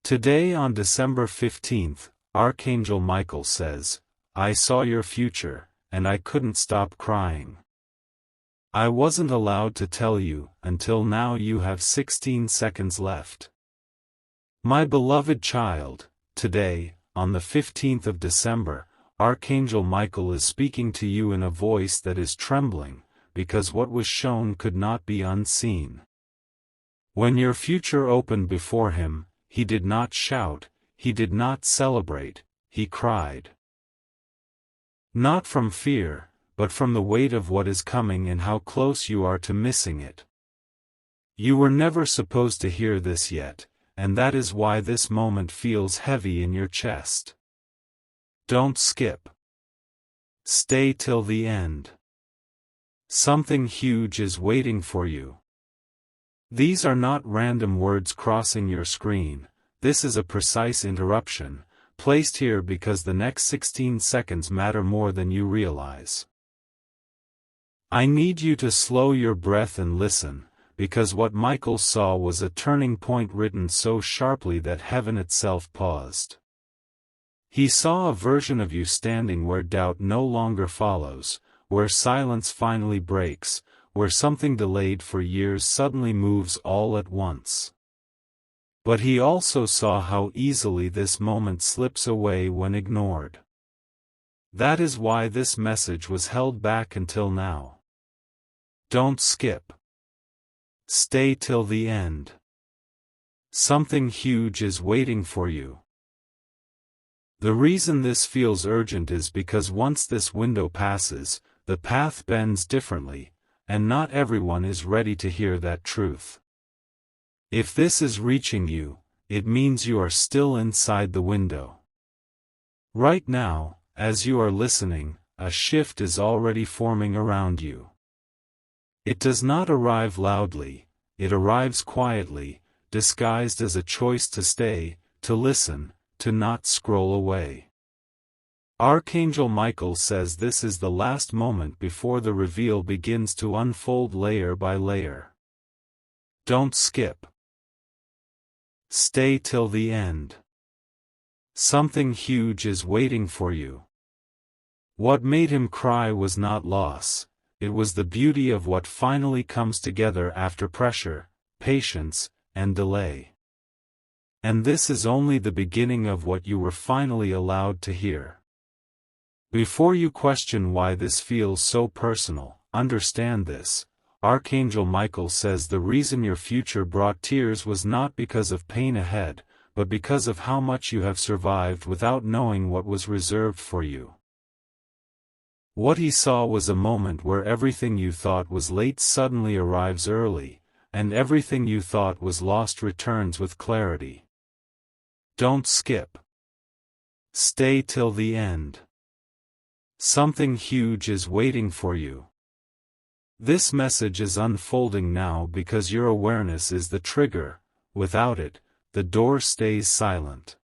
Today on December 15th, Archangel Michael says, "I saw your future, and I couldn't stop crying. I wasn't allowed to tell you, until now. You have 16 seconds left. My beloved child, today, on the 15th of December, Archangel Michael is speaking to you in a voice that is trembling, because what was shown could not be unseen. When your future opened before him, he did not shout, he did not celebrate, he cried. Not from fear, but from the weight of what is coming and how close you are to missing it. You were never supposed to hear this yet, and that is why this moment feels heavy in your chest. Don't skip. Stay till the end. Something huge is waiting for you. These are not random words crossing your screen. This is a precise interruption, placed here because the next 16 seconds matter more than you realize. I need you to slow your breath and listen, because what Michael saw was a turning point written so sharply that heaven itself paused. He saw a version of you standing where doubt no longer follows, where silence finally breaks, where something delayed for years suddenly moves all at once. But he also saw how easily this moment slips away when ignored. That is why this message was held back until now. Don't skip. Stay till the end. Something huge is waiting for you. The reason this feels urgent is because once this window passes, the path bends differently, and not everyone is ready to hear that truth. If this is reaching you, it means you are still inside the window. Right now, as you are listening, a shift is already forming around you. It does not arrive loudly, it arrives quietly, disguised as a choice to stay, to listen, to not scroll away. Archangel Michael says this is the last moment before the reveal begins to unfold layer by layer. Don't skip. Stay till the end. Something huge is waiting for you. What made him cry was not loss, it was the beauty of what finally comes together after pressure, patience, and delay. And this is only the beginning of what you were finally allowed to hear. Before you question why this feels so personal, understand this. Archangel Michael says the reason your future brought tears was not because of pain ahead, but because of how much you have survived without knowing what was reserved for you. What he saw was a moment where everything you thought was late suddenly arrives early, and everything you thought was lost returns with clarity. Don't skip. Stay till the end. Something huge is waiting for you. This message is unfolding now because your awareness is the trigger. Without it, the door stays silent.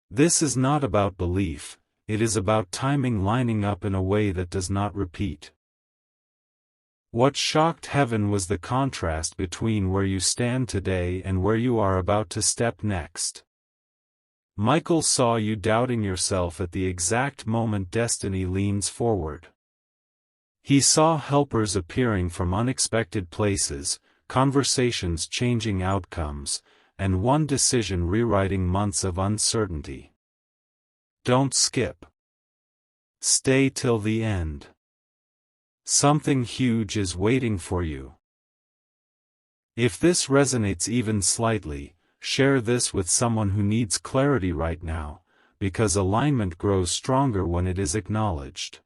This is not about belief, it is about timing lining up in a way that does not repeat. What shocked heaven was the contrast between where you stand today and where you are about to step next. Michael saw you doubting yourself at the exact moment destiny leans forward. He saw helpers appearing from unexpected places, conversations changing outcomes, and one decision rewriting months of uncertainty. Don't skip. Stay till the end. Something huge is waiting for you. If this resonates even slightly, share this with someone who needs clarity right now, because alignment grows stronger when it is acknowledged.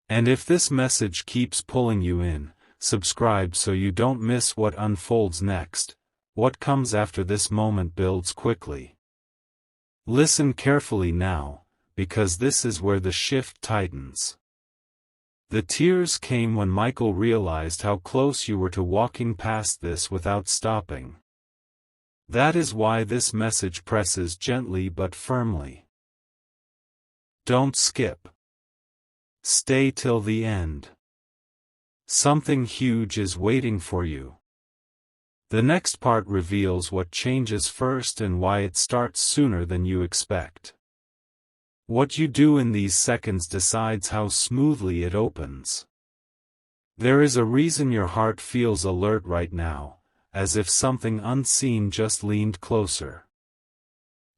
And if this message keeps pulling you in, subscribe so you don't miss what unfolds next. What comes after this moment builds quickly. Listen carefully now, because this is where the shift tightens. The tears came when Michael realized how close you were to walking past this without stopping. That is why this message presses gently but firmly. Don't skip. Stay till the end. Something huge is waiting for you. The next part reveals what changes first and why it starts sooner than you expect. What you do in these seconds decides how smoothly it opens. There is a reason your heart feels alert right now, as if something unseen just leaned closer.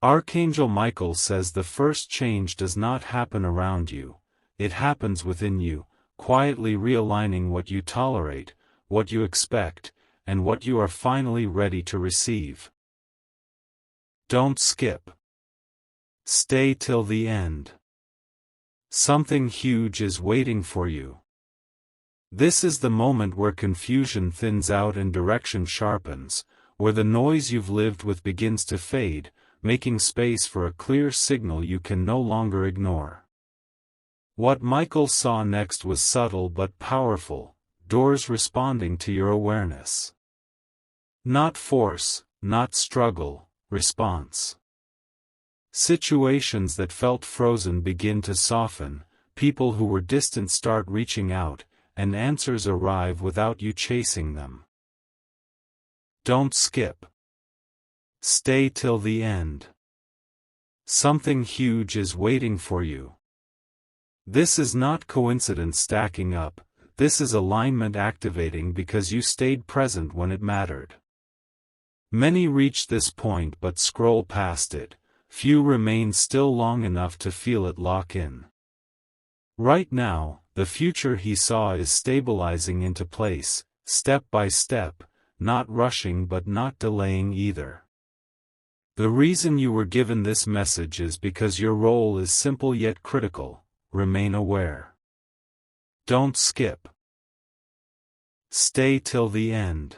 Archangel Michael says the first change does not happen around you, it happens within you, quietly realigning what you tolerate, what you expect, and what you are finally ready to receive. Don't skip. Stay till the end. Something huge is waiting for you. This is the moment where confusion thins out and direction sharpens, where the noise you've lived with begins to fade, making space for a clear signal you can no longer ignore. What Michael saw next was subtle but powerful, doors responding to your awareness. Not force, not struggle, response. Situations that felt frozen begin to soften, people who were distant start reaching out, and answers arrive without you chasing them. Don't skip. Stay till the end. Something huge is waiting for you. This is not coincidence stacking up, this is alignment activating because you stayed present when it mattered. Many reach this point but scroll past it, few remain still long enough to feel it lock in. Right now, the future he saw is stabilizing into place, step by step, not rushing but not delaying either. The reason you were given this message is because your role is simple yet critical: remain aware. Don't skip. Stay till the end.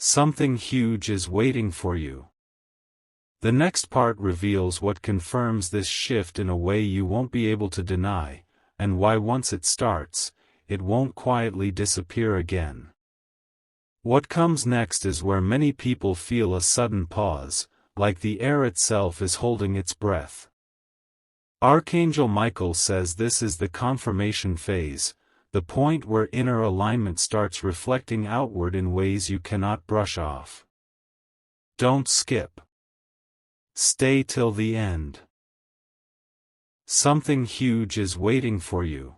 Something huge is waiting for you. The next part reveals what confirms this shift in a way you won't be able to deny, and why once it starts, it won't quietly disappear again. What comes next is where many people feel a sudden pause, like the air itself is holding its breath. Archangel Michael says this is the confirmation phase, the point where inner alignment starts reflecting outward in ways you cannot brush off. Don't skip. Stay till the end. Something huge is waiting for you.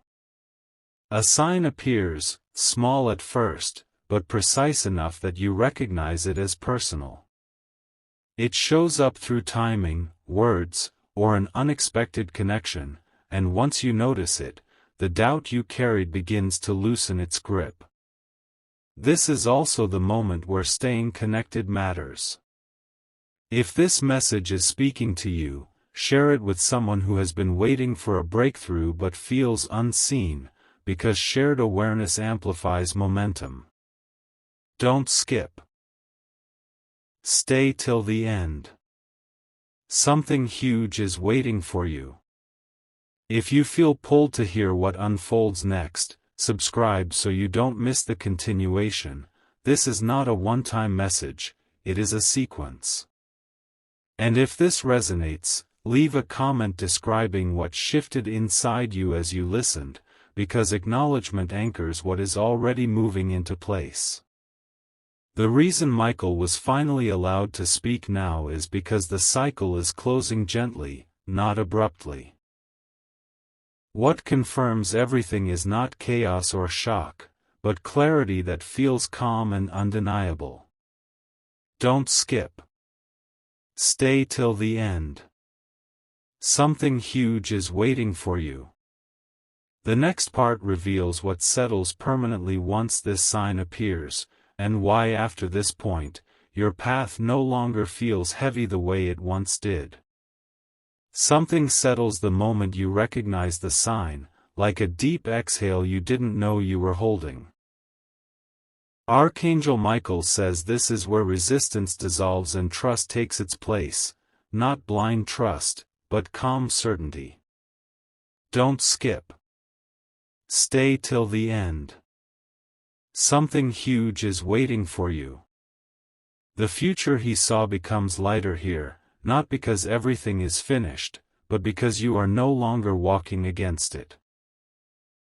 A sign appears, small at first, but precise enough that you recognize it as personal. It shows up through timing, words, or an unexpected connection, and once you notice it, the doubt you carried begins to loosen its grip. This is also the moment where staying connected matters. If this message is speaking to you, share it with someone who has been waiting for a breakthrough but feels unseen, because shared awareness amplifies momentum. Don't skip. Stay till the end. Something huge is waiting for you. If you feel pulled to hear what unfolds next, subscribe so you don't miss the continuation. This is not a one-time message, it is a sequence. And if this resonates, leave a comment describing what shifted inside you as you listened, because acknowledgement anchors what is already moving into place. The reason Michael was finally allowed to speak now is because the cycle is closing gently, not abruptly. What confirms everything is not chaos or shock, but clarity that feels calm and undeniable. Don't skip. Stay till the end. Something huge is waiting for you. The next part reveals what settles permanently once this sign appears, and why after this point, your path no longer feels heavy the way it once did. Something settles the moment you recognize the sign, like a deep exhale you didn't know you were holding. Archangel Michael says this is where resistance dissolves and trust takes its place, not blind trust, but calm certainty. Don't skip. Stay till the end. Something huge is waiting for you. The future he saw becomes lighter here, not because everything is finished, but because you are no longer walking against it.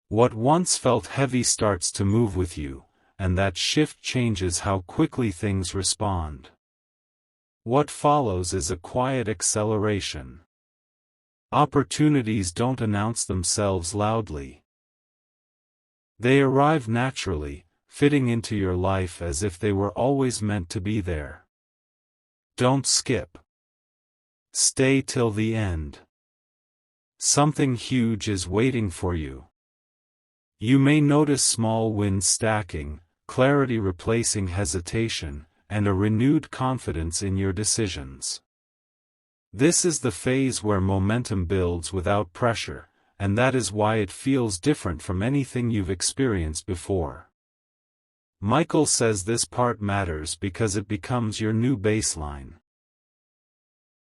What once felt heavy starts to move with you, and that shift changes how quickly things respond. What follows is a quiet acceleration. Opportunities don't announce themselves loudly. They arrive naturally, fitting into your life as if they were always meant to be there. Don't skip. Stay till the end. Something huge is waiting for you. You may notice small wins stacking, clarity replacing hesitation, and a renewed confidence in your decisions. This is the phase where momentum builds without pressure, and that is why it feels different from anything you've experienced before. Michael says this part matters because it becomes your new baseline.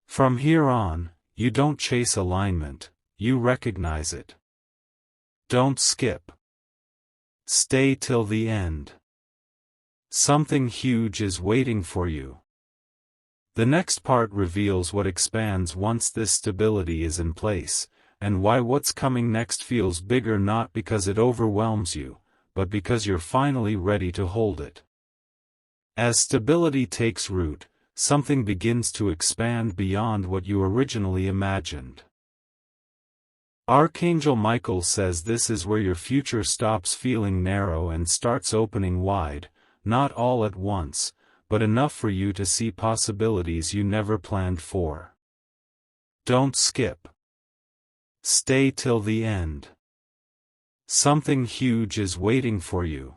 From here on, you don't chase alignment, you recognize it. Don't skip. Stay till the end. Something huge is waiting for you. The next part reveals what expands once this stability is in place, and why what's coming next feels bigger not because it overwhelms you, but because you're finally ready to hold it. As stability takes root, something begins to expand beyond what you originally imagined. Archangel Michael says this is where your future stops feeling narrow and starts opening wide, not all at once, but enough for you to see possibilities you never planned for. Don't skip. Stay till the end. Something huge is waiting for you.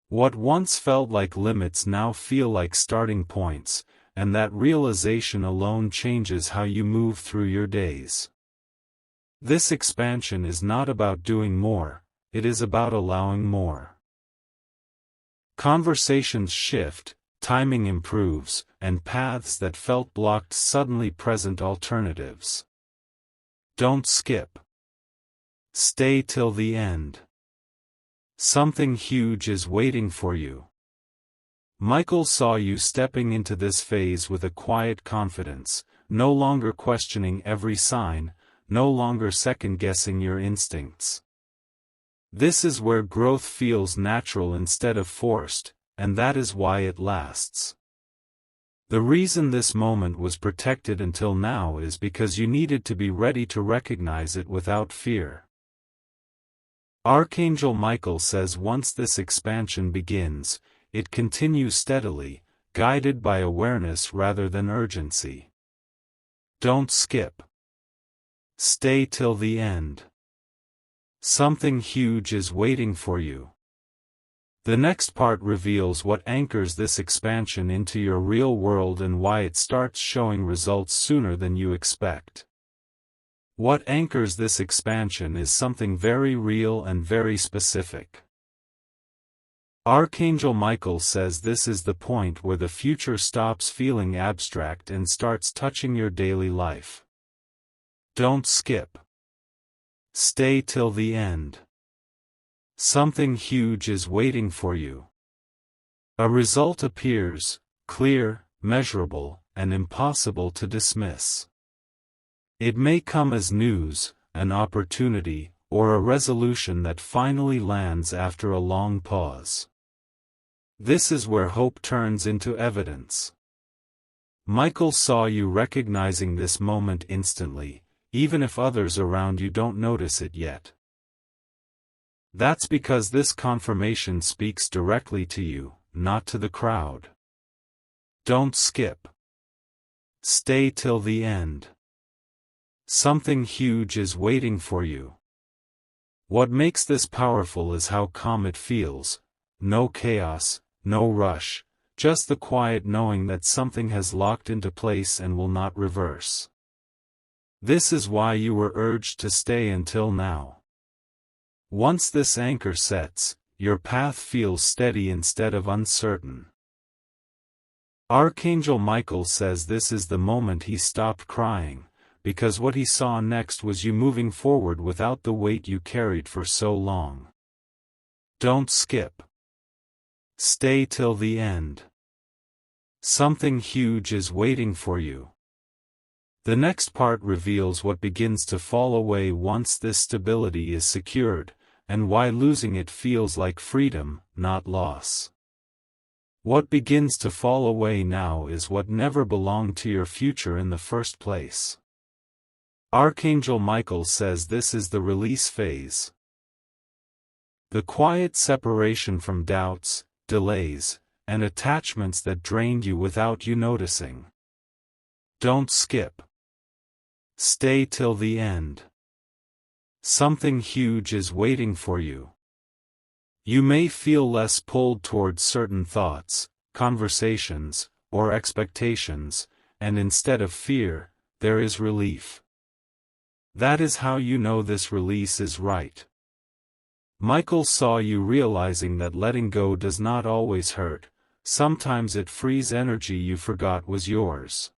What once felt like limits now feel like starting points, and that realization alone changes how you move through your days. This expansion is not about doing more, it is about allowing more. Conversations shift, timing improves, and paths that felt blocked suddenly present alternatives. Don't skip. Stay till the end. Something huge is waiting for you. Michael saw you stepping into this phase with a quiet confidence, no longer questioning every sign, no longer second-guessing your instincts. This is where growth feels natural instead of forced, and that is why it lasts. The reason this moment was protected until now is because you needed to be ready to recognize it without fear. Archangel Michael says once this expansion begins, it continues steadily, guided by awareness rather than urgency. Don't skip. Stay till the end. Something huge is waiting for you. The next part reveals what anchors this expansion into your real world and why it starts showing results sooner than you expect. What anchors this expansion is something very real and very specific. Archangel Michael says this is the point where the future stops feeling abstract and starts touching your daily life. Don't skip. Stay till the end. Something huge is waiting for you. A result appears, clear, measurable, and impossible to dismiss. It may come as news, an opportunity, or a resolution that finally lands after a long pause. This is where hope turns into evidence. Michael saw you recognizing this moment instantly, even if others around you don't notice it yet. That's because this confirmation speaks directly to you, not to the crowd. Don't skip. Stay till the end. Something huge is waiting for you. What makes this powerful is how calm it feels. No chaos, no rush, just the quiet knowing that something has locked into place and will not reverse. This is why you were urged to stay until now. Once this anchor sets, your path feels steady instead of uncertain. Archangel Michael says this is the moment he stopped crying, because what he saw next was you moving forward without the weight you carried for so long. Don't skip. Stay till the end. Something huge is waiting for you. The next part reveals what begins to fall away once this stability is secured, and why losing it feels like freedom, not loss. What begins to fall away now is what never belonged to your future in the first place. Archangel Michael says this is the release phase. The quiet separation from doubts, delays, and attachments that drained you without you noticing. Don't skip. Stay till the end. Something huge is waiting for you. You may feel less pulled towards certain thoughts, conversations, or expectations, and instead of fear, there is relief. That is how you know this release is right. Michael saw you realizing that letting go does not always hurt, sometimes it frees energy you forgot was yours.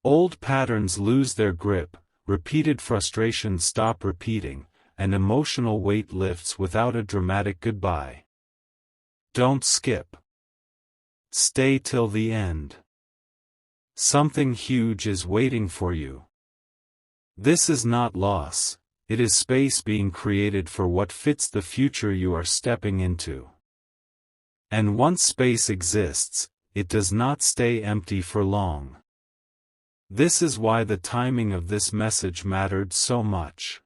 Old patterns lose their grip, repeated frustrations stop repeating, and emotional weight lifts without a dramatic goodbye. Don't skip. Stay till the end. Something huge is waiting for you. This is not loss, it is space being created for what fits the future you are stepping into. And once space exists, it does not stay empty for long. This is why the timing of this message mattered so much.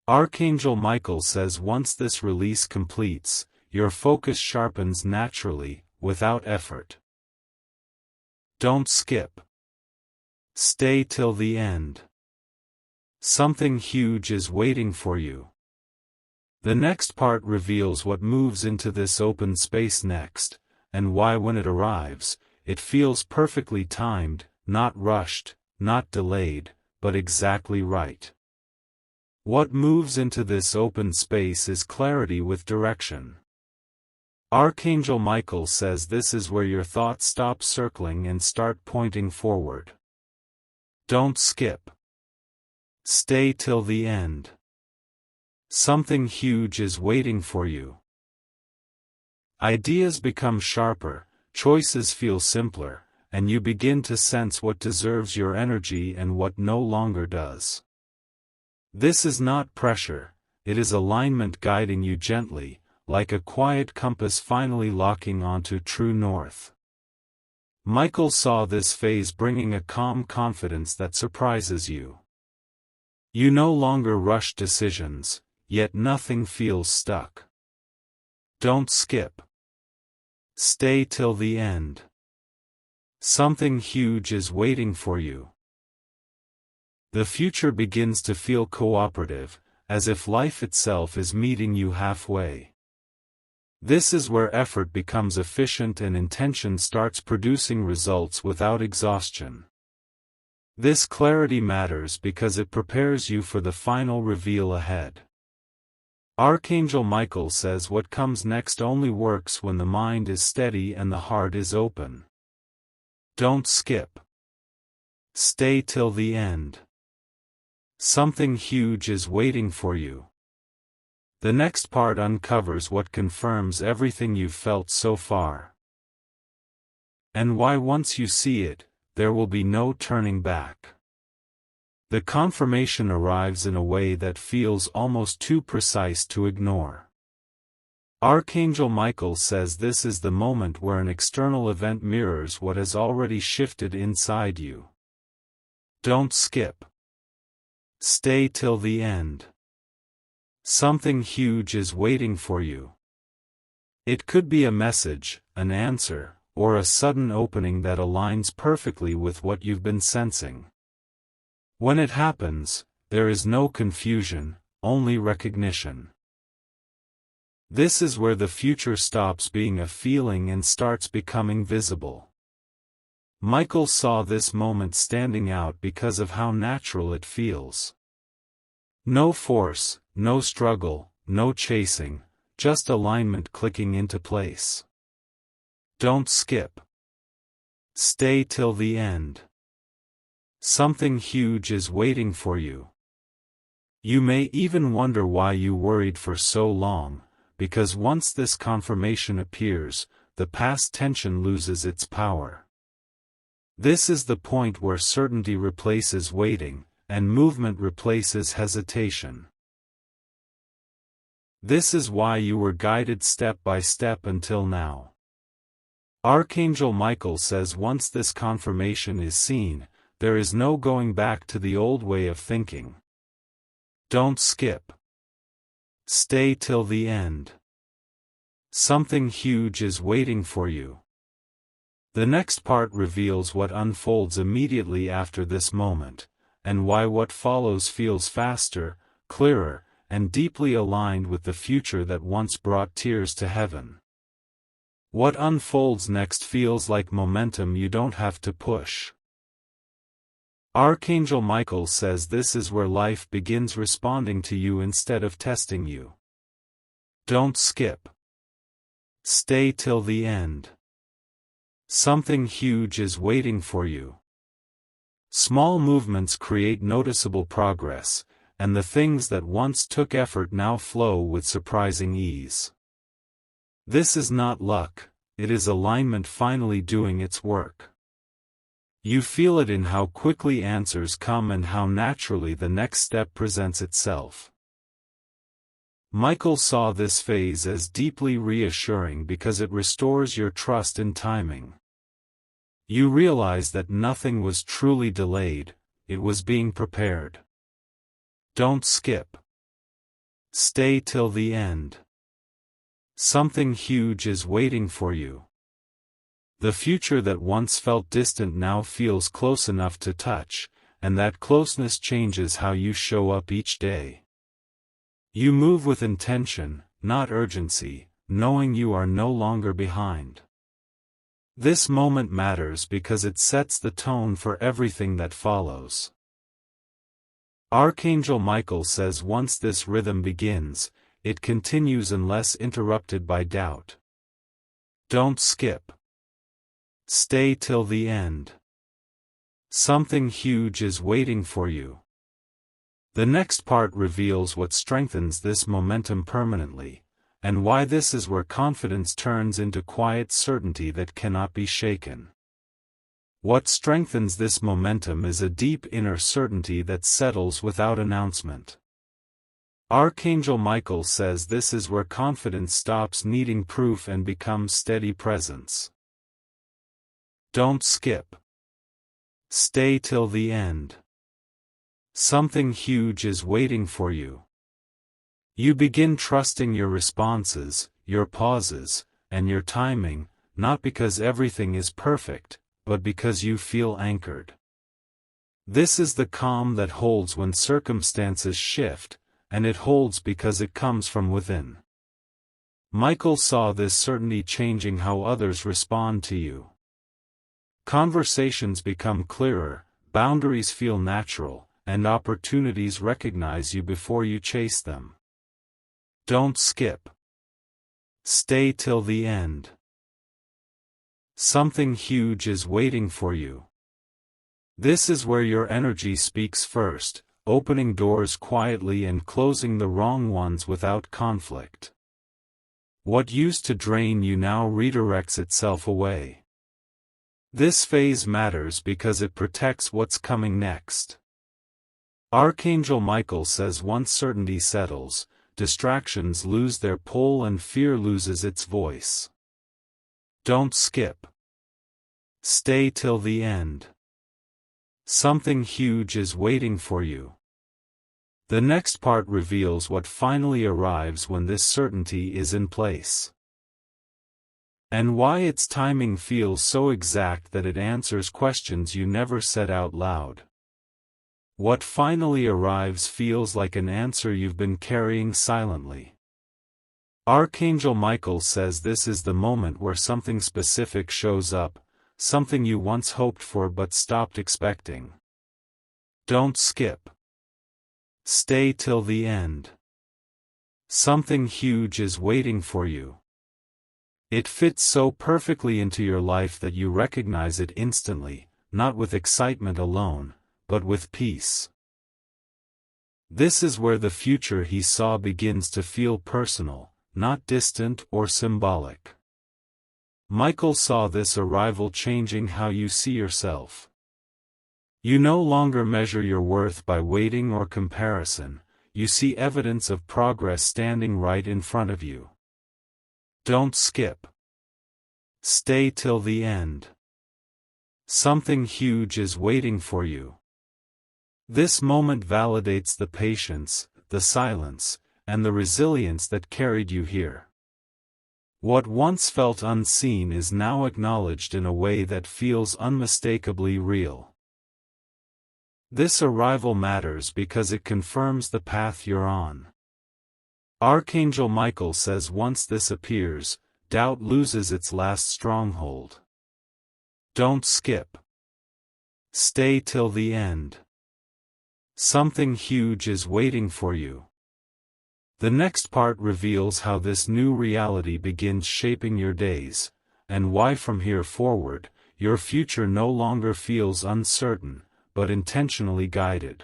Archangel Michael says once this release completes, your focus sharpens naturally, without effort. Don't skip. Stay till the end. Something huge is waiting for you. The next part reveals what moves into this open space next, and why when it arrives, it feels perfectly timed, not rushed, not delayed, but exactly right. What moves into this open space is clarity with direction. Archangel Michael says this is where your thoughts stop circling and start pointing forward. Don't skip. Stay till the end. Something huge is waiting for you. Ideas become sharper, choices feel simpler, and you begin to sense what deserves your energy and what no longer does. This is not pressure, it is alignment guiding you gently, like a quiet compass finally locking onto true north. Michael saw this phase bringing a calm confidence that surprises you. You no longer rush decisions, yet nothing feels stuck. Don't skip. Stay till the end. Something huge is waiting for you. The future begins to feel cooperative, as if life itself is meeting you halfway. This is where effort becomes efficient and intention starts producing results without exhaustion. This clarity matters because it prepares you for the final reveal ahead. Archangel Michael says what comes next only works when the mind is steady and the heart is open. Don't skip. Stay till the end. Something huge is waiting for you. The next part uncovers what confirms everything you've felt so far. And why once you see it, there will be no turning back. The confirmation arrives in a way that feels almost too precise to ignore. Archangel Michael says this is the moment where an external event mirrors what has already shifted inside you. Don't skip. Stay till the end. Something huge is waiting for you. It could be a message, an answer, or a sudden opening that aligns perfectly with what you've been sensing. When it happens, there is no confusion, only recognition. This is where the future stops being a feeling and starts becoming visible. Michael saw this moment standing out because of how natural it feels. No force, no struggle, no chasing, just alignment clicking into place. Don't skip. Stay till the end. Something huge is waiting for you. You may even wonder why you worried for so long, because once this confirmation appears, the past tension loses its power. This is the point where certainty replaces waiting, and movement replaces hesitation. This is why you were guided step by step until now. Archangel Michael says once this confirmation is seen, there is no going back to the old way of thinking. Don't skip. Stay till the end. Something huge is waiting for you. The next part reveals what unfolds immediately after this moment, and why what follows feels faster, clearer, and deeply aligned with the future that once brought tears to heaven. What unfolds next feels like momentum you don't have to push. Archangel Michael says this is where life begins responding to you instead of testing you. Don't skip. Stay till the end. Something huge is waiting for you. Small movements create noticeable progress, and the things that once took effort now flow with surprising ease. This is not luck, it is alignment finally doing its work. You feel it in how quickly answers come and how naturally the next step presents itself. Michael saw this phase as deeply reassuring because it restores your trust in timing. You realize that nothing was truly delayed, it was being prepared. Don't skip. Stay till the end. Something huge is waiting for you. The future that once felt distant now feels close enough to touch, and that closeness changes how you show up each day. You move with intention, not urgency, knowing you are no longer behind. This moment matters because it sets the tone for everything that follows. Archangel Michael says once this rhythm begins, it continues unless interrupted by doubt. Don't skip. Stay till the end. Something huge is waiting for you. The next part reveals what strengthens this momentum permanently, and why this is where confidence turns into quiet certainty that cannot be shaken. What strengthens this momentum is a deep inner certainty that settles without announcement. Archangel Michael says this is where confidence stops needing proof and becomes steady presence. Don't skip. Stay till the end. Something huge is waiting for you. You begin trusting your responses, your pauses, and your timing, not because everything is perfect, but because you feel anchored. This is the calm that holds when circumstances shift, and it holds because it comes from within. Michael saw this certainty changing how others respond to you. Conversations become clearer, boundaries feel natural, and opportunities recognize you before you chase them. Don't skip. Stay till the end. Something huge is waiting for you. This is where your energy speaks first, opening doors quietly and closing the wrong ones without conflict. What used to drain you now redirects itself away. This phase matters because it protects what's coming next. Archangel Michael says once certainty settles, distractions lose their pull and fear loses its voice. Don't skip. Stay till the end. Something huge is waiting for you. The next part reveals what finally arrives when this certainty is in place. And why its timing feels so exact that it answers questions you never said out loud. What finally arrives feels like an answer you've been carrying silently. Archangel Michael says this is the moment where something specific shows up, something you once hoped for but stopped expecting. Don't skip. Stay till the end. Something huge is waiting for you. It fits so perfectly into your life that you recognize it instantly, not with excitement alone, but with peace. This is where the future he saw begins to feel personal, not distant or symbolic. Michael saw this arrival changing how you see yourself. You no longer measure your worth by waiting or comparison, you see evidence of progress standing right in front of you. Don't skip. Stay till the end. Something huge is waiting for you. This moment validates the patience, the silence, and the resilience that carried you here. What once felt unseen is now acknowledged in a way that feels unmistakably real. This arrival matters because it confirms the path you're on. Archangel Michael says once this appears, doubt loses its last stronghold. Don't skip. Stay till the end. Something huge is waiting for you. The next part reveals how this new reality begins shaping your days, and why from here forward, your future no longer feels uncertain, but intentionally guided.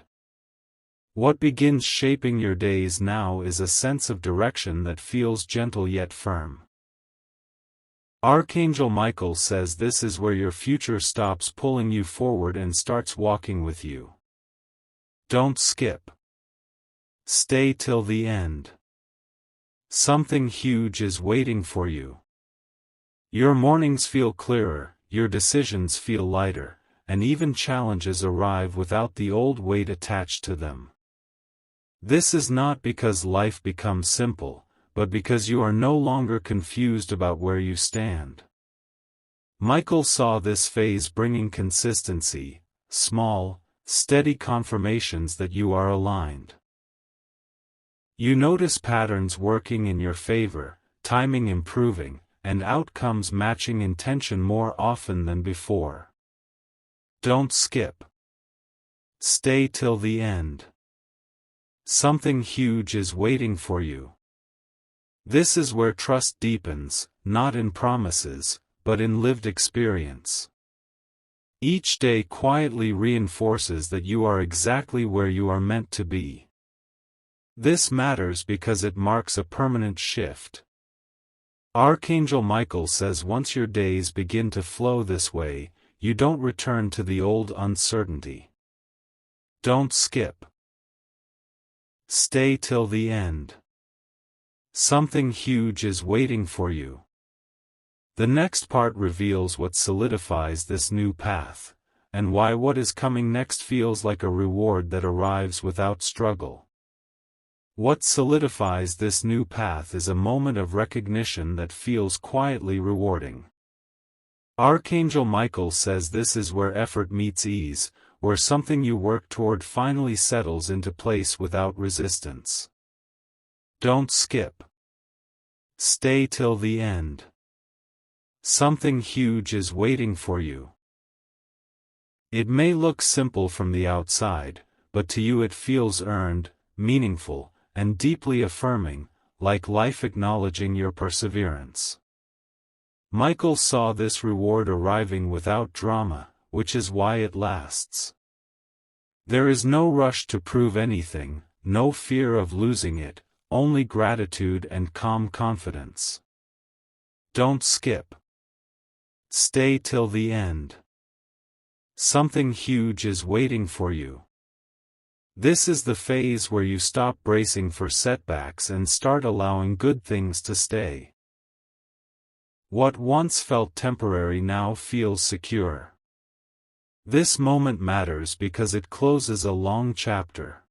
What begins shaping your days now is a sense of direction that feels gentle yet firm. Archangel Michael says this is where your future stops pulling you forward and starts walking with you. Don't skip. Stay till the end. Something huge is waiting for you. Your mornings feel clearer, your decisions feel lighter, and even challenges arrive without the old weight attached to them. This is not because life becomes simple, but because you are no longer confused about where you stand. Michael saw this phase bringing consistency, small, steady confirmations that you are aligned. You notice patterns working in your favor, timing improving, and outcomes matching intention more often than before. Don't skip. Stay till the end. Something huge is waiting for you. This is where trust deepens, not in promises, but in lived experience. Each day quietly reinforces that you are exactly where you are meant to be. This matters because it marks a permanent shift. Archangel Michael says once your days begin to flow this way, you don't return to the old uncertainty. Don't skip. Stay till the end. Something huge is waiting for you. The next part reveals what solidifies this new path, and why what is coming next feels like a reward that arrives without struggle. What solidifies this new path is a moment of recognition that feels quietly rewarding. Archangel Michael says this is where effort meets ease, where something you work toward finally settles into place without resistance. Don't skip. Stay till the end. Something huge is waiting for you. It may look simple from the outside, but to you it feels earned, meaningful, and deeply affirming, like life acknowledging your perseverance. Michael saw this reward arriving without drama, which is why it lasts. There is no rush to prove anything, no fear of losing it, only gratitude and calm confidence. Don't skip. Stay till the end. Something huge is waiting for you. This is the phase where you stop bracing for setbacks and start allowing good things to stay. What once felt temporary now feels secure. This moment matters because it closes a long chapter.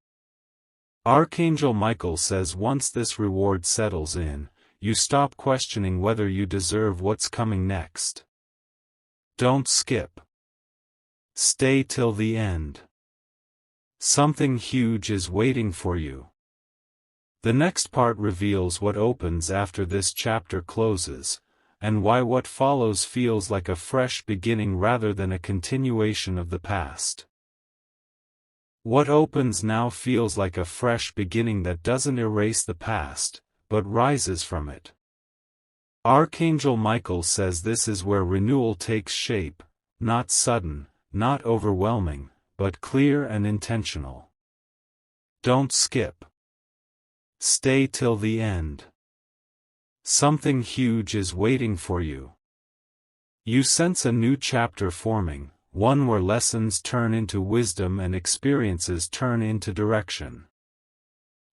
Archangel Michael says once this reward settles in, you stop questioning whether you deserve what's coming next. Don't skip. Stay till the end. Something huge is waiting for you. The next part reveals what opens after this chapter closes, and why what follows feels like a fresh beginning rather than a continuation of the past. What opens now feels like a fresh beginning that doesn't erase the past, but rises from it. Archangel Michael says this is where renewal takes shape, not sudden, not overwhelming, but clear and intentional. Don't skip. Stay till the end. Something huge is waiting for you. You sense a new chapter forming, one where lessons turn into wisdom and experiences turn into direction.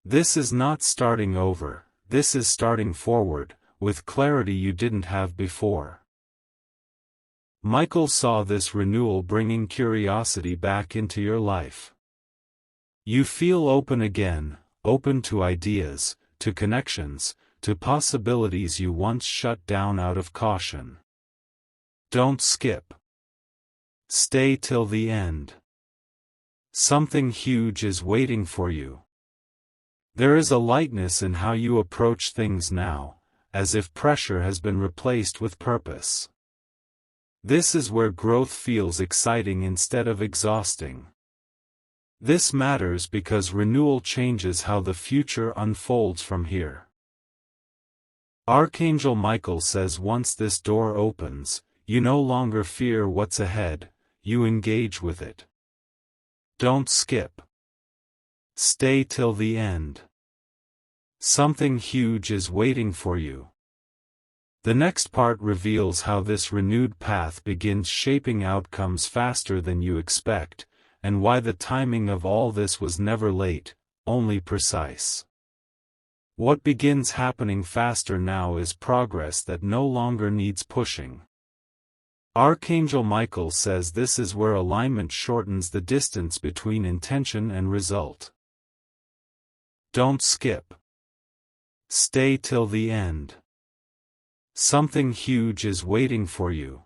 This is not starting over, this is starting forward, with clarity you didn't have before. Michael saw this renewal bringing curiosity back into your life. You feel open again, open to ideas, to connections, to possibilities you once shut down out of caution. Don't skip. Stay till the end. Something huge is waiting for you. There is a lightness in how you approach things now, as if pressure has been replaced with purpose. This is where growth feels exciting instead of exhausting. This matters because renewal changes how the future unfolds from here. Archangel Michael says once this door opens, you no longer fear what's ahead, you engage with it. Don't skip. Stay till the end. Something huge is waiting for you. The next part reveals how this renewed path begins shaping outcomes faster than you expect, and why the timing of all this was never late, only precise. What begins happening faster now is progress that no longer needs pushing. Archangel Michael says this is where alignment shortens the distance between intention and result. Don't skip. Stay till the end. Something huge is waiting for you.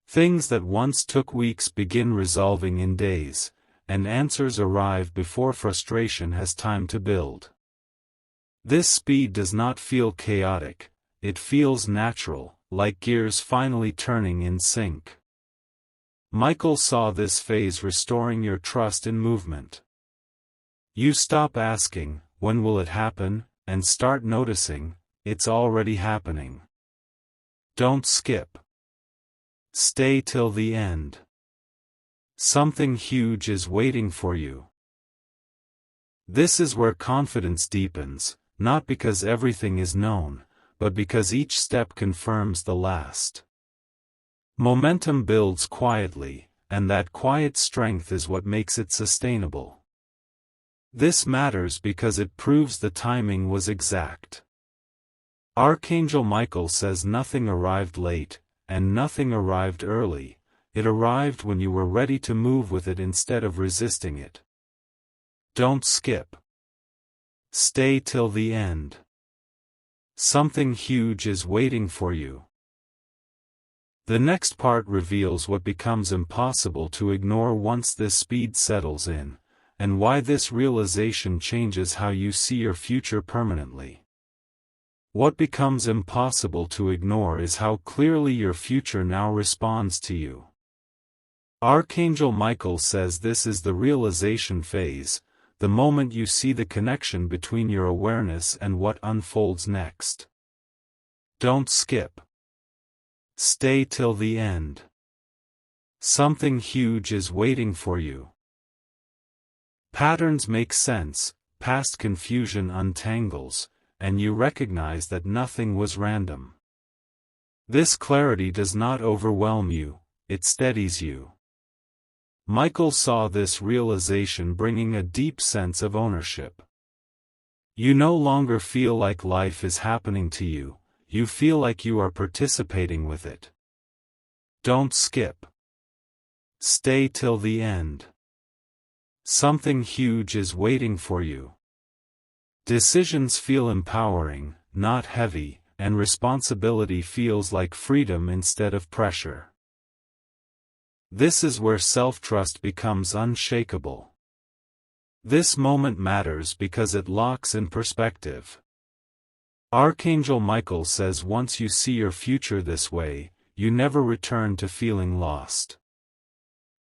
Things that once took weeks begin resolving in days, and answers arrive before frustration has time to build. This speed does not feel chaotic, it feels natural, like gears finally turning in sync. Michael saw this phase restoring your trust in movement. You stop asking, when will it happen, and start noticing, it's already happening. Don't skip. Stay till the end. Something huge is waiting for you. This is where confidence deepens, not because everything is known, but because each step confirms the last. Momentum builds quietly, and that quiet strength is what makes it sustainable. This matters because it proves the timing was exact. Archangel Michael says nothing arrived late, and nothing arrived early, it arrived when you were ready to move with it instead of resisting it. Don't skip. Stay till the end. Something huge is waiting for you. The next part reveals what becomes impossible to ignore once this speed settles in, and why this realization changes how you see your future permanently. What becomes impossible to ignore is how clearly your future now responds to you. Archangel Michael says this is the realization phase, the moment you see the connection between your awareness and what unfolds next. Don't skip. Stay till the end. Something huge is waiting for you. Patterns make sense, past confusion untangles, and you recognize that nothing was random. This clarity does not overwhelm you, it steadies you. Michael saw this realization bringing a deep sense of ownership. You no longer feel like life is happening to you, you feel like you are participating with it. Don't skip. Stay till the end. Something huge is waiting for you. Decisions feel empowering, not heavy, and responsibility feels like freedom instead of pressure. This is where self-trust becomes unshakable. This moment matters because it locks in perspective. Archangel Michael says once you see your future this way, you never return to feeling lost.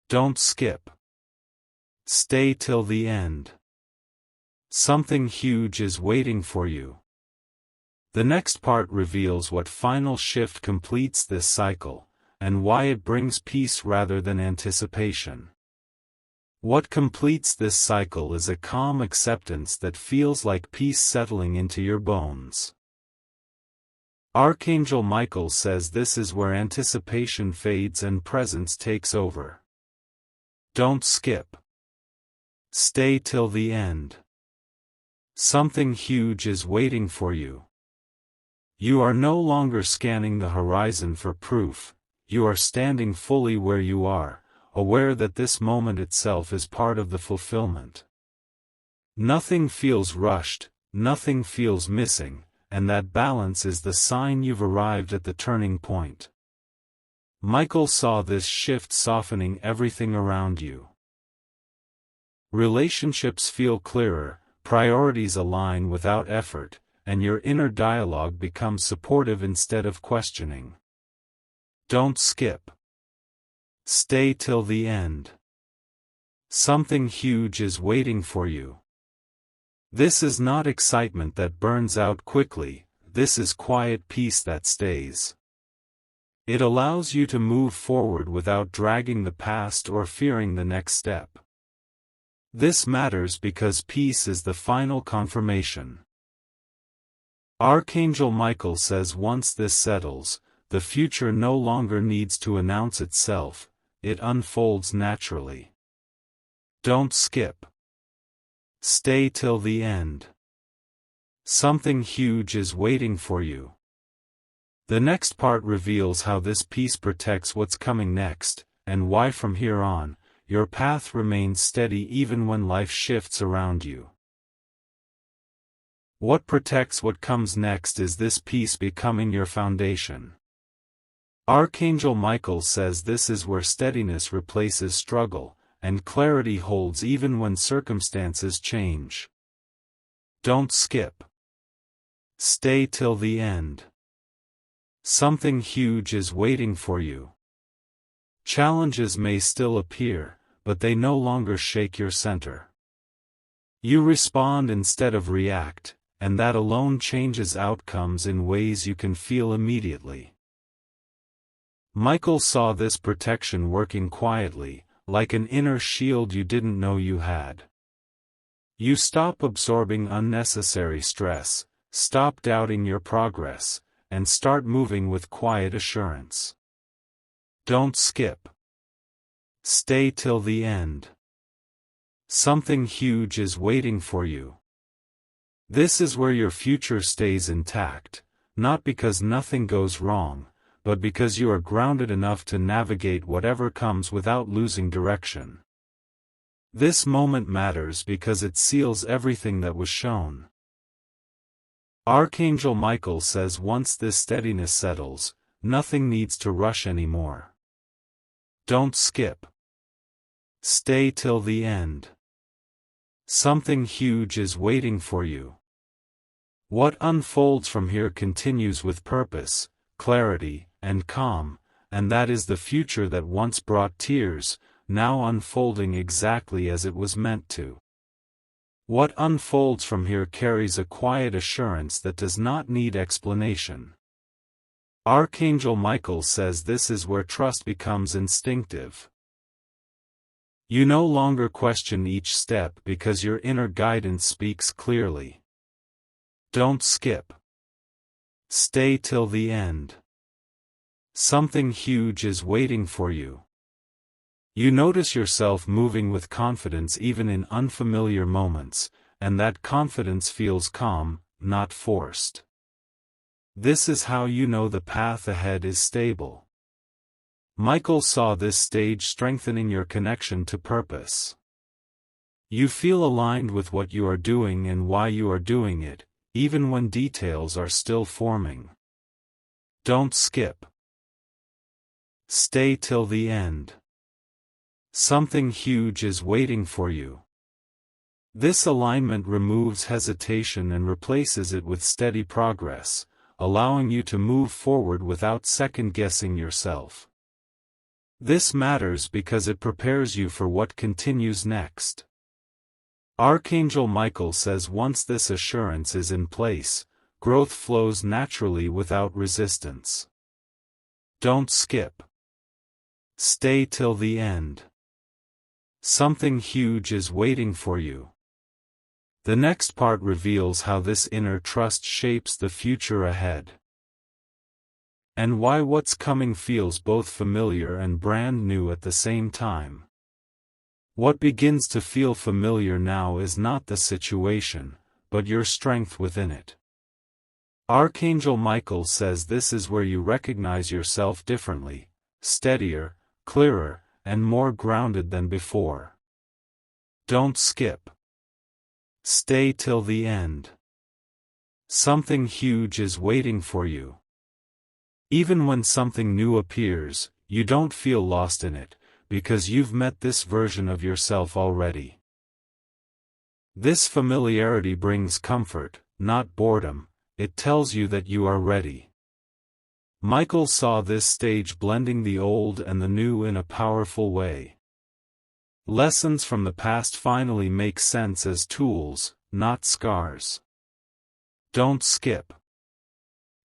Don't skip. Stay till the end. Something huge is waiting for you. The next part reveals what final shift completes this cycle, and why it brings peace rather than anticipation. What completes this cycle is a calm acceptance that feels like peace settling into your bones. Archangel Michael says this is where anticipation fades and presence takes over. Don't skip. Stay till the end. Something huge is waiting for you. You are no longer scanning the horizon for proof, you are standing fully where you are, aware that this moment itself is part of the fulfillment. Nothing feels rushed, nothing feels missing, and that balance is the sign you've arrived at the turning point. Michael saw this shift softening everything around you. Relationships feel clearer, priorities align without effort, and your inner dialogue becomes supportive instead of questioning. Don't skip. Stay till the end. Something huge is waiting for you. This is not excitement that burns out quickly, this is quiet peace that stays. It allows you to move forward without dragging the past or fearing the next step. This matters because peace is the final confirmation. Archangel Michael says once this settles, the future no longer needs to announce itself, it unfolds naturally. Don't skip. Stay till the end. Something huge is waiting for you. The next part reveals how this peace protects what's coming next, and why from here on, your path remains steady even when life shifts around you. What protects what comes next is this peace becoming your foundation. Archangel Michael says this is where steadiness replaces struggle, and clarity holds even when circumstances change. Don't skip. Stay till the end. Something huge is waiting for you. Challenges may still appear, but they no longer shake your center. You respond instead of react, and that alone changes outcomes in ways you can feel immediately. Michael saw this protection working quietly, like an inner shield you didn't know you had. You stop absorbing unnecessary stress, stop doubting your progress, and start moving with quiet assurance. Don't skip. Stay till the end. Something huge is waiting for you. This is where your future stays intact, not because nothing goes wrong, but because you are grounded enough to navigate whatever comes without losing direction. This moment matters because it seals everything that was shown. Archangel Michael says once this steadiness settles, nothing needs to rush anymore. Don't skip. Stay till the end. Something huge is waiting for you. What unfolds from here continues with purpose, clarity, and calm, and that is the future that once brought tears, now unfolding exactly as it was meant to. What unfolds from here carries a quiet assurance that does not need explanation. Archangel Michael says this is where trust becomes instinctive. You no longer question each step because your inner guidance speaks clearly. Don't skip. Stay till the end. Something huge is waiting for you. You notice yourself moving with confidence even in unfamiliar moments, and that confidence feels calm, not forced. This is how you know the path ahead is stable. Michael saw this stage strengthening your connection to purpose. You feel aligned with what you are doing and why you are doing it, even when details are still forming. Don't skip. Stay till the end. Something huge is waiting for you. This alignment removes hesitation and replaces it with steady progress, allowing you to move forward without second-guessing yourself. This matters because it prepares you for what continues next. Archangel Michael says once this assurance is in place, growth flows naturally without resistance. Don't skip. Stay till the end. Something huge is waiting for you. The next part reveals how this inner trust shapes the future ahead. And why what's coming feels both familiar and brand new at the same time. What begins to feel familiar now is not the situation, but your strength within it. Archangel Michael says this is where you recognize yourself differently, steadier, clearer, and more grounded than before. Don't skip. Stay till the end. Something huge is waiting for you. Even when something new appears, you don't feel lost in it, because you've met this version of yourself already. This familiarity brings comfort, not boredom. It tells you that you are ready. Michael saw this stage blending the old and the new in a powerful way. Lessons from the past finally make sense as tools, not scars. Don't skip.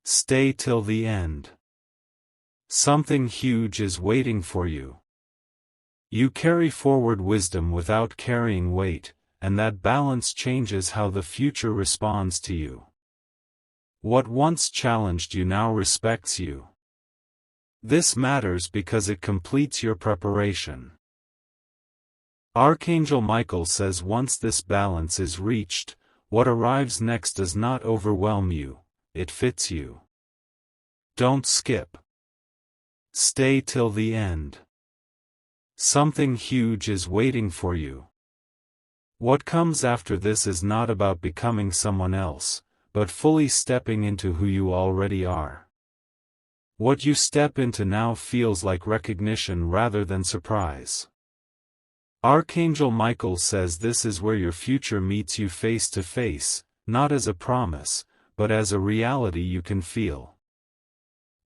Stay till the end. Something huge is waiting for you. You carry forward wisdom without carrying weight, and that balance changes how the future responds to you. What once challenged you now respects you. This matters because it completes your preparation. Archangel Michael says once this balance is reached, what arrives next does not overwhelm you, it fits you. Don't skip. Stay till the end. Something huge is waiting for you. What comes after this is not about becoming someone else, but fully stepping into who you already are. What you step into now feels like recognition rather than surprise. Archangel Michael says this is where your future meets you face to face, not as a promise, but as a reality you can feel.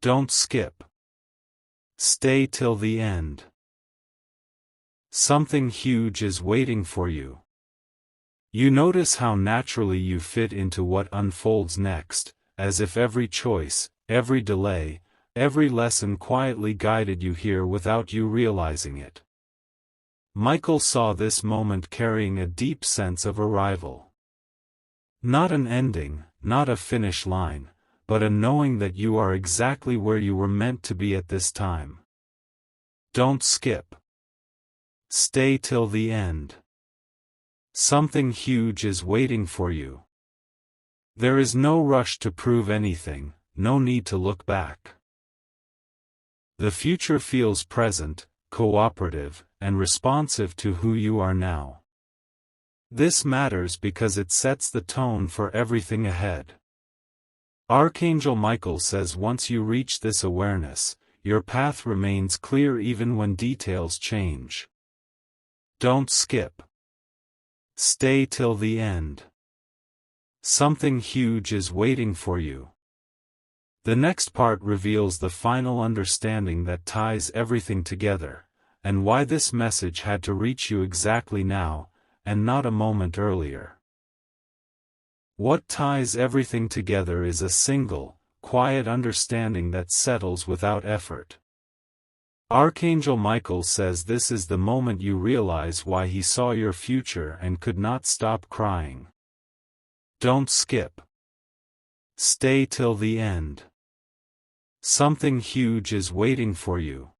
Don't skip. Stay till the end. Something huge is waiting for you. You notice how naturally you fit into what unfolds next, as if every choice, every delay, every lesson quietly guided you here without you realizing it. Michael saw this moment carrying a deep sense of arrival. Not an ending, not a finish line, but a knowing that you are exactly where you were meant to be at this time. Don't skip. Stay till the end. Something huge is waiting for you. There is no rush to prove anything, no need to look back. The future feels present, cooperative, and responsive to who you are now. This matters because it sets the tone for everything ahead. Archangel Michael says once you reach this awareness, your path remains clear even when details change. Don't skip. Stay till the end. Something huge is waiting for you. The next part reveals the final understanding that ties everything together, and why this message had to reach you exactly now, and not a moment earlier. What ties everything together is a single, quiet understanding that settles without effort. Archangel Michael says this is the moment you realize why he saw your future and could not stop crying. Don't skip. Stay till the end. Something huge is waiting for you.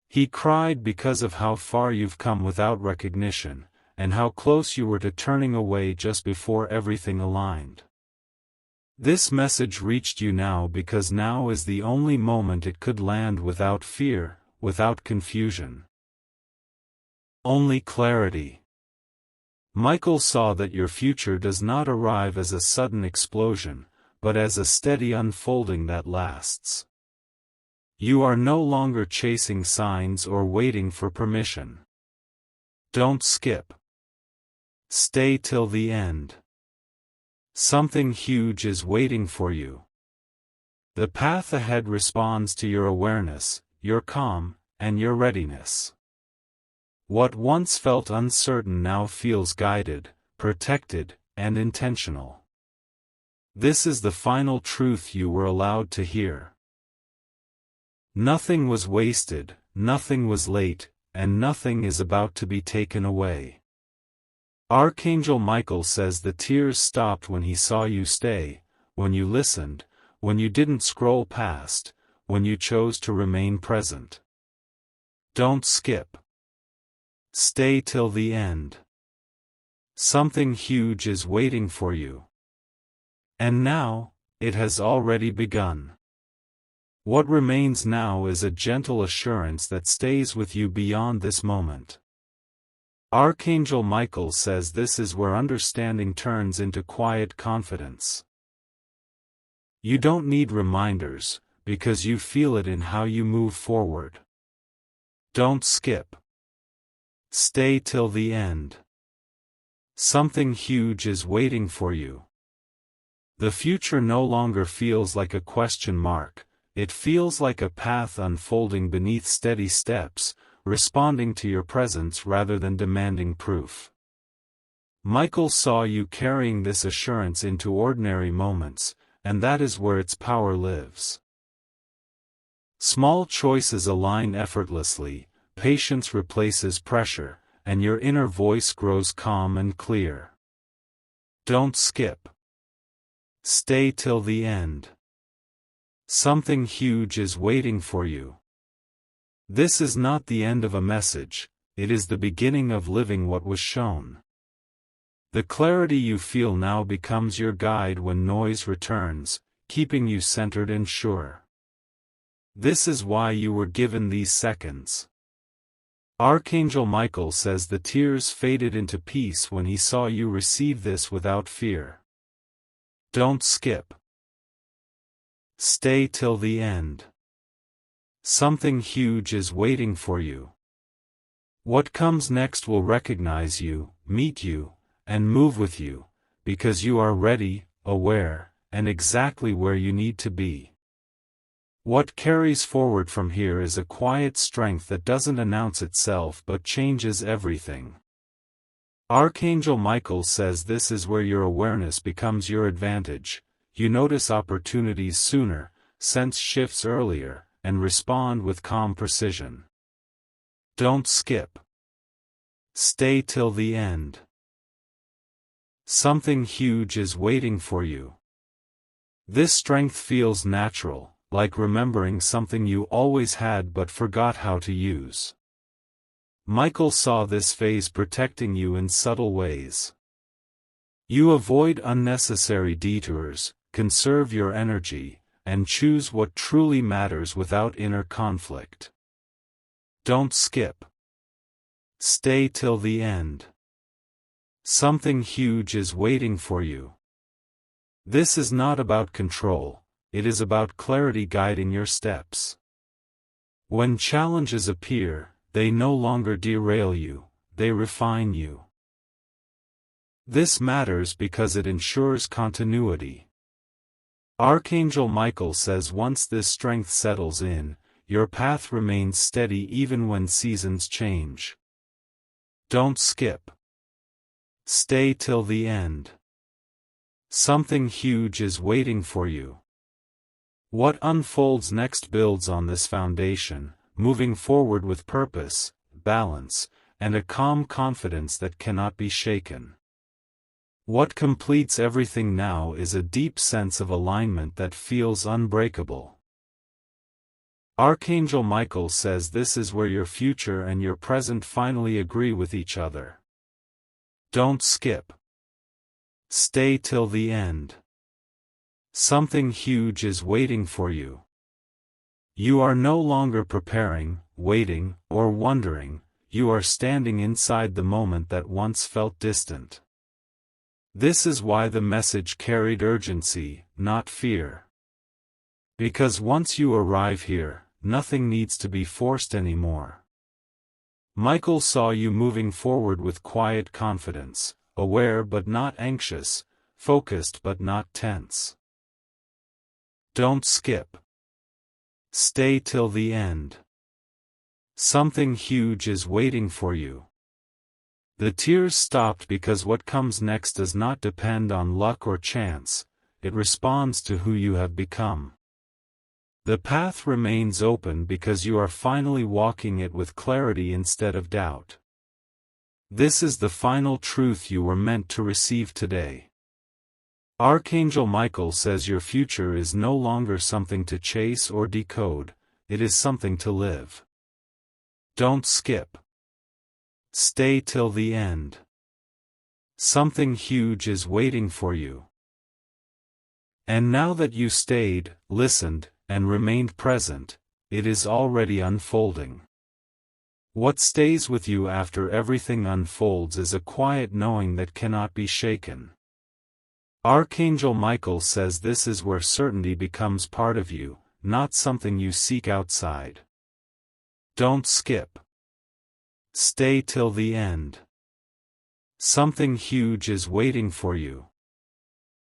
He cried because of how far you've come without recognition, and how close you were to turning away just before everything aligned. This message reached you now because now is the only moment it could land without fear, without confusion. Only clarity. Michael saw that your future does not arrive as a sudden explosion, but as a steady unfolding that lasts. You are no longer chasing signs or waiting for permission. Don't skip. Stay till the end. Something huge is waiting for you. The path ahead responds to your awareness, your calm, and your readiness. What once felt uncertain now feels guided, protected, and intentional. This is the final truth you were allowed to hear. Nothing was wasted, nothing was late, and nothing is about to be taken away. Archangel Michael says the tears stopped when he saw you stay, when you listened, when you didn't scroll past, when you chose to remain present. Don't skip. Stay till the end. Something huge is waiting for you. And now, it has already begun. What remains now is a gentle assurance that stays with you beyond this moment. Archangel Michael says this is where understanding turns into quiet confidence. You don't need reminders, because you feel it in how you move forward. Don't skip. Stay till the end. Something huge is waiting for you. The future no longer feels like a question mark, it feels like a path unfolding beneath steady steps, responding to your presence rather than demanding proof. Michael saw you carrying this assurance into ordinary moments, and that is where its power lives. Small choices align effortlessly, patience replaces pressure, and your inner voice grows calm and clear. Don't skip. Stay till the end. Something huge is waiting for you. This is not the end of a message, it is the beginning of living what was shown. The clarity you feel now becomes your guide when noise returns, keeping you centered and sure. This is why you were given these seconds. Archangel Michael says the tears faded into peace when he saw you receive this without fear. Don't skip. Stay till the end. Something huge is waiting for you. What comes next will recognize you, meet you, and move with you, because you are ready, aware, and exactly where you need to be. What carries forward from here is a quiet strength that doesn't announce itself but changes everything. Archangel Michael says this is where your awareness becomes your advantage. You notice opportunities sooner, sense shifts earlier, and respond with calm precision. Don't skip. Stay till the end. Something huge is waiting for you. This strength feels natural, like remembering something you always had but forgot how to use. Michael saw this phase protecting you in subtle ways. You avoid unnecessary detours, conserve your energy, and choose what truly matters without inner conflict. Don't skip. Stay till the end. Something huge is waiting for you. This is not about control, it is about clarity guiding your steps. When challenges appear, they no longer derail you, they refine you. This matters because it ensures continuity. Archangel Michael says once this strength settles in, your path remains steady even when seasons change. Don't skip. Stay till the end. Something huge is waiting for you. What unfolds next builds on this foundation, moving forward with purpose, balance, and a calm confidence that cannot be shaken. What completes everything now is a deep sense of alignment that feels unbreakable. Archangel Michael says this is where your future and your present finally agree with each other. Don't skip. Stay till the end. Something huge is waiting for you. You are no longer preparing, waiting, or wondering, you are standing inside the moment that once felt distant. This is why the message carried urgency, not fear. Because once you arrive here, nothing needs to be forced anymore. Michael saw you moving forward with quiet confidence, aware but not anxious, focused but not tense. Don't skip. Stay till the end. Something huge is waiting for you. The tears stopped because what comes next does not depend on luck or chance, it responds to who you have become. The path remains open because you are finally walking it with clarity instead of doubt. This is the final truth you were meant to receive today. Archangel Michael says your future is no longer something to chase or decode, it is something to live. Don't skip. Stay till the end. Something huge is waiting for you. And now that you stayed, listened, and remained present, it is already unfolding. What stays with you after everything unfolds is a quiet knowing that cannot be shaken. Archangel Michael says this is where certainty becomes part of you, not something you seek outside. Don't skip. Stay till the end. Something huge is waiting for you.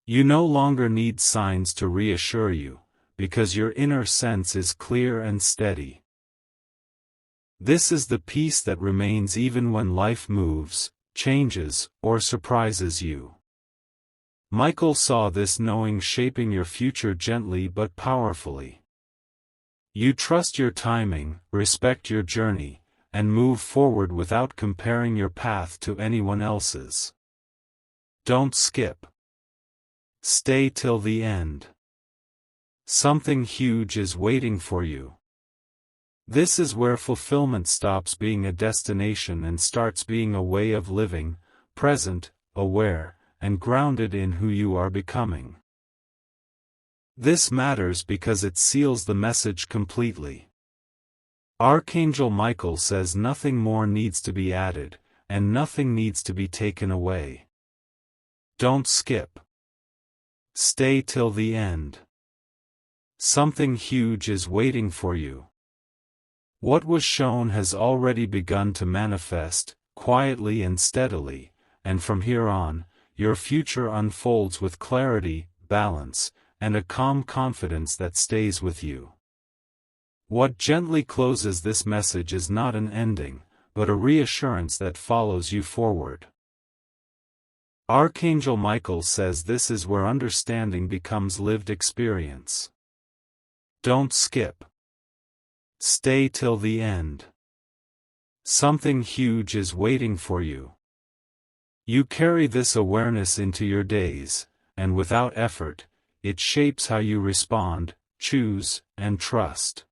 You no longer need signs to reassure you, because your inner sense is clear and steady. This is the peace that remains even when life moves, changes, or surprises you. Michael saw this knowing shaping your future gently but powerfully. You trust your timing, respect your journey, and move forward without comparing your path to anyone else's. Don't skip. Stay till the end. Something huge is waiting for you. This is where fulfillment stops being a destination and starts being a way of living, present, aware, and grounded in who you are becoming. This matters because it seals the message completely. Archangel Michael says nothing more needs to be added, and nothing needs to be taken away. Don't skip. Stay till the end. Something huge is waiting for you. What was shown has already begun to manifest, quietly and steadily, and from here on, your future unfolds with clarity, balance, and a calm confidence that stays with you. What gently closes this message is not an ending, but a reassurance that follows you forward. Archangel Michael says this is where understanding becomes lived experience. Don't skip. Stay till the end. Something huge is waiting for you. You carry this awareness into your days, and without effort, it shapes how you respond, choose, and trust.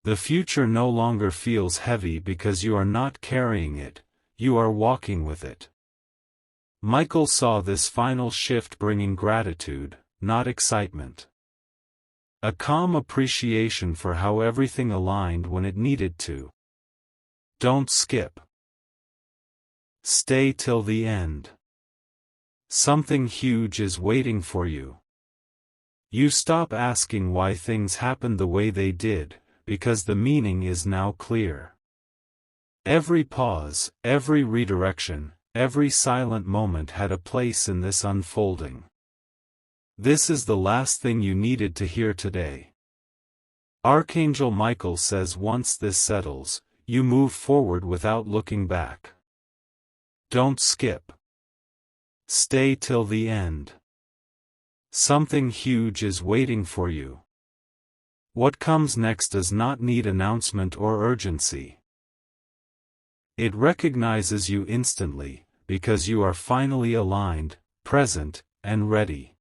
The future no longer feels heavy because you are not carrying it, you are walking with it. Michael saw this final shift bringing gratitude, not excitement. A calm appreciation for how everything aligned when it needed to. Don't skip. Stay till the end. Something huge is waiting for you. You stop asking why things happened the way they did, because the meaning is now clear. Every pause, every redirection, every silent moment had a place in this unfolding. This is the last thing you needed to hear today. Archangel Michael says once this settles, you move forward without looking back. Don't skip. Stay till the end. Something huge is waiting for you. What comes next does not need announcement or urgency. It recognizes you instantly, because you are finally aligned, present, and ready.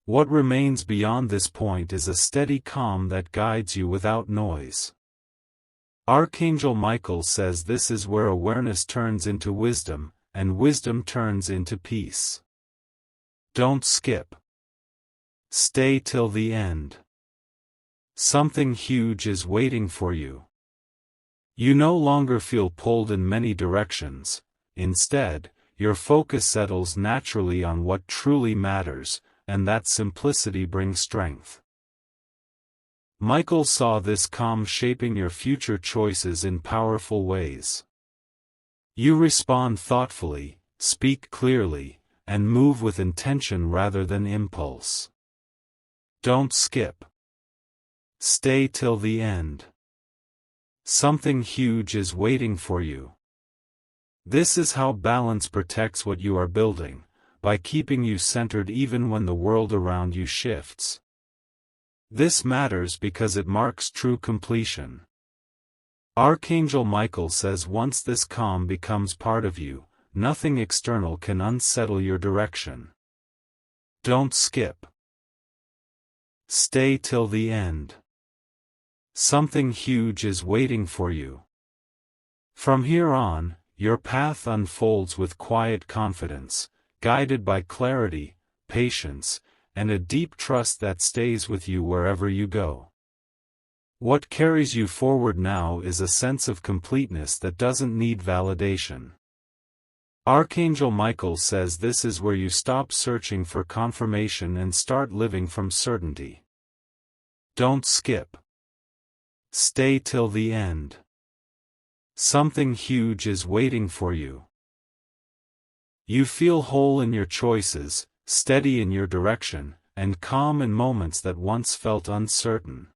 What remains beyond this point is a steady calm that guides you without noise. Archangel Michael says this is where awareness turns into wisdom, and wisdom turns into peace. Don't skip. Stay till the end. Something huge is waiting for you. You no longer feel pulled in many directions. Instead, your focus settles naturally on what truly matters, and that simplicity brings strength. Michael saw this calm shaping your future choices in powerful ways. You respond thoughtfully, speak clearly, and move with intention rather than impulse. Don't skip. Stay till the end. Something huge is waiting for you. This is how balance protects what you are building, by keeping you centered even when the world around you shifts. This matters because it marks true completion. Archangel Michael says once this calm becomes part of you, nothing external can unsettle your direction. Don't skip. Stay till the end. Something huge is waiting for you. From here on, your path unfolds with quiet confidence, guided by clarity, patience, and a deep trust that stays with you wherever you go. What carries you forward now is a sense of completeness that doesn't need validation. Archangel Michael says this is where you stop searching for confirmation and start living from certainty. Don't skip. Stay till the end. Something huge is waiting for you. You feel whole in your choices, steady in your direction, and calm in moments that once felt uncertain.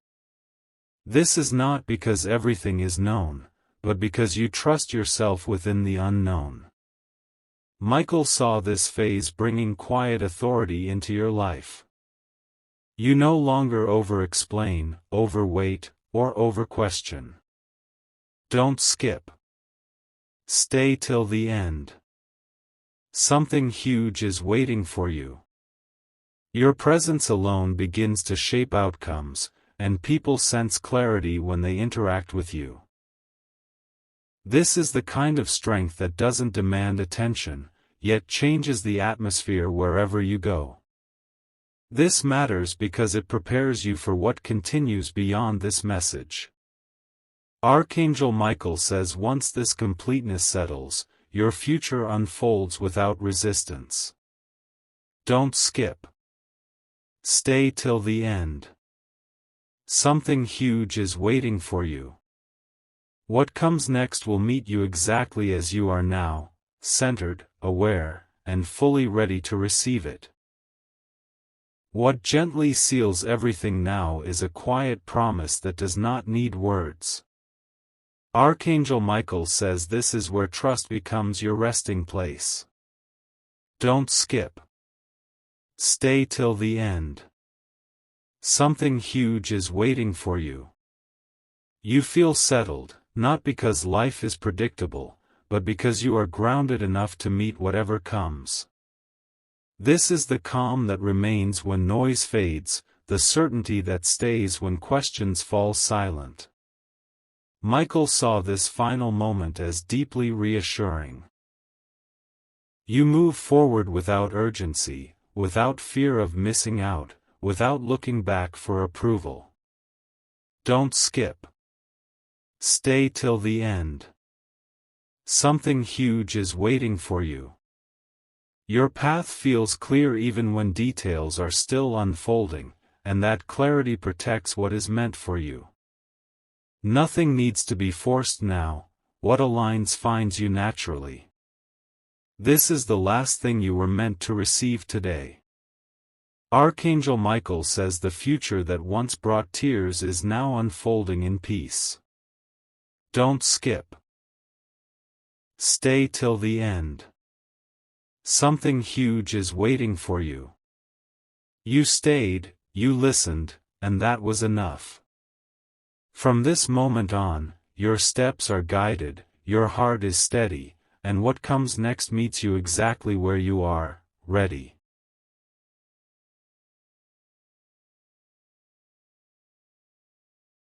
This is not because everything is known, but because you trust yourself within the unknown. Michael saw this phase bringing quiet authority into your life. You no longer over-explain, overweight, or over-question. Don't skip. Stay till the end. Something huge is waiting for you. Your presence alone begins to shape outcomes, and people sense clarity when they interact with you. This is the kind of strength that doesn't demand attention, yet changes the atmosphere wherever you go. This matters because it prepares you for what continues beyond this message. Archangel Michael says once this completeness settles, your future unfolds without resistance. Don't skip. Stay till the end. Something huge is waiting for you. What comes next will meet you exactly as you are now, centered, aware, and fully ready to receive it. What gently seals everything now is a quiet promise that does not need words. Archangel Michael says this is where trust becomes your resting place. Don't skip. Stay till the end. Something huge is waiting for you. You feel settled, not because life is predictable, but because you are grounded enough to meet whatever comes. This is the calm that remains when noise fades, the certainty that stays when questions fall silent. Michael saw this final moment as deeply reassuring. You move forward without urgency, without fear of missing out, without looking back for approval. Don't skip. Stay till the end. Something huge is waiting for you. Your path feels clear even when details are still unfolding, and that clarity protects what is meant for you. Nothing needs to be forced now, what aligns finds you naturally. This is the last thing you were meant to receive today. Archangel Michael says the future that once brought tears is now unfolding in peace. Don't skip. Stay till the end. Something huge is waiting for you. You stayed, you listened, and that was enough. From this moment on, your steps are guided, your heart is steady, and what comes next meets you exactly where you are, ready.